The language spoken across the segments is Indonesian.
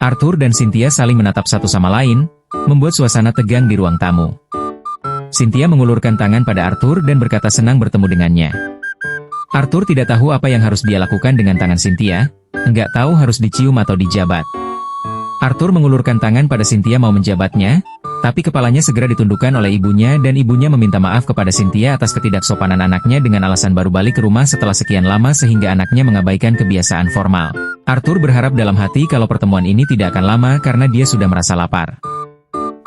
Arthur dan Cynthia saling menatap satu sama lain, membuat suasana tegang di ruang tamu. Cynthia mengulurkan tangan pada Arthur dan berkata senang bertemu dengannya. Arthur tidak tahu apa yang harus dia lakukan dengan tangan Cynthia, nggak tahu harus dicium atau dijabat. Arthur mengulurkan tangan pada Cynthia mau menjabatnya, tapi kepalanya segera ditundukkan oleh ibunya dan ibunya meminta maaf kepada Cynthia atas ketidaksopanan anaknya dengan alasan baru balik ke rumah setelah sekian lama sehingga anaknya mengabaikan kebiasaan formal. Arthur berharap dalam hati kalau pertemuan ini tidak akan lama karena dia sudah merasa lapar.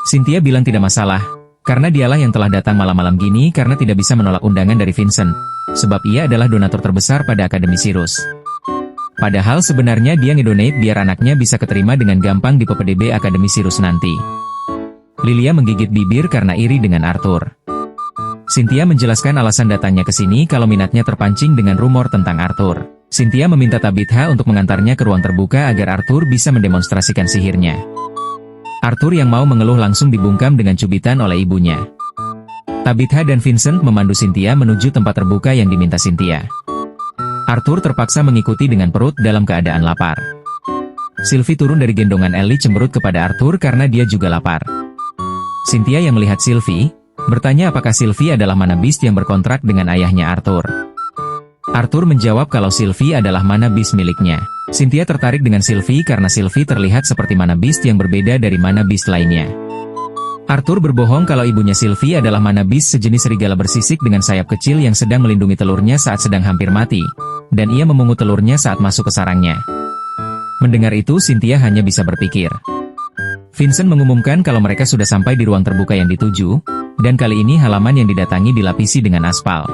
Cynthia bilang tidak masalah, karena dialah yang telah datang malam-malam gini karena tidak bisa menolak undangan dari Vincent, sebab ia adalah donatur terbesar pada Akademi Sirius. Padahal sebenarnya dia ngedonate biar anaknya bisa keterima dengan gampang di PPDB Akademi Sirius nanti. Lilia menggigit bibir karena iri dengan Arthur. Cynthia menjelaskan alasan datangnya ke sini kalau minatnya terpancing dengan rumor tentang Arthur. Cynthia meminta Tabitha untuk mengantarnya ke ruang terbuka agar Arthur bisa mendemonstrasikan sihirnya. Arthur yang mau mengeluh langsung dibungkam dengan cubitan oleh ibunya. Tabitha dan Vincent memandu Cynthia menuju tempat terbuka yang diminta Cynthia. Arthur terpaksa mengikuti dengan perut dalam keadaan lapar. Sylvie turun dari gendongan Ellie cemberut kepada Arthur karena dia juga lapar. Cynthia yang melihat Sylvie, bertanya apakah Sylvie adalah mana beast yang berkontrak dengan ayahnya Arthur. Arthur menjawab kalau Sylvie adalah mana beast miliknya. Cynthia tertarik dengan Sylvie karena Sylvie terlihat seperti mana beast yang berbeda dari mana beast lainnya. Arthur berbohong kalau ibunya Sylvie adalah mana beast sejenis serigala bersisik dengan sayap kecil yang sedang melindungi telurnya saat sedang hampir mati, dan ia memungut telurnya saat masuk ke sarangnya. Mendengar itu Cynthia hanya bisa berpikir. Vincent mengumumkan kalau mereka sudah sampai di ruang terbuka yang dituju, dan kali ini halaman yang didatangi dilapisi dengan aspal.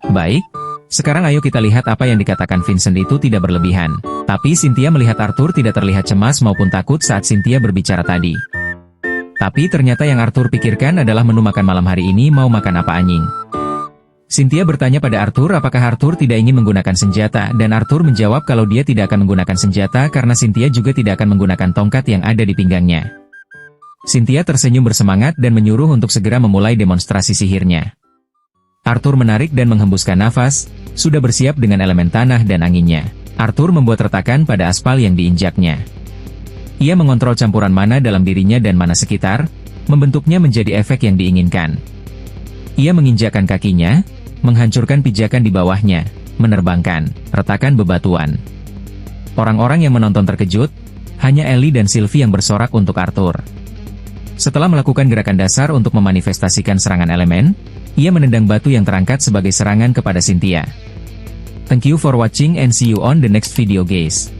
Baik, sekarang ayo kita lihat apa yang dikatakan Vincent itu tidak berlebihan. Tapi Cynthia melihat Arthur tidak terlihat cemas maupun takut saat Cynthia berbicara tadi. Tapi ternyata yang Arthur pikirkan adalah menu makan malam hari ini mau makan apa anjing. Cynthia bertanya pada Arthur apakah Arthur tidak ingin menggunakan senjata dan Arthur menjawab kalau dia tidak akan menggunakan senjata karena Cynthia juga tidak akan menggunakan tongkat yang ada di pinggangnya. Cynthia tersenyum bersemangat dan menyuruh untuk segera memulai demonstrasi sihirnya. Arthur menarik dan menghembuskan nafas, sudah bersiap dengan elemen tanah dan anginnya. Arthur membuat retakan pada aspal yang diinjaknya. Ia mengontrol campuran mana dalam dirinya dan mana sekitar, membentuknya menjadi efek yang diinginkan. Ia menginjakkan kakinya, menghancurkan pijakan di bawahnya, menerbangkan retakan bebatuan. Orang-orang yang menonton terkejut, hanya Ellie dan Sylvie yang bersorak untuk Arthur. Setelah melakukan gerakan dasar untuk memanifestasikan serangan elemen, ia menendang batu yang terangkat sebagai serangan kepada Cynthia. Thank you for watching and see you on the next video guys.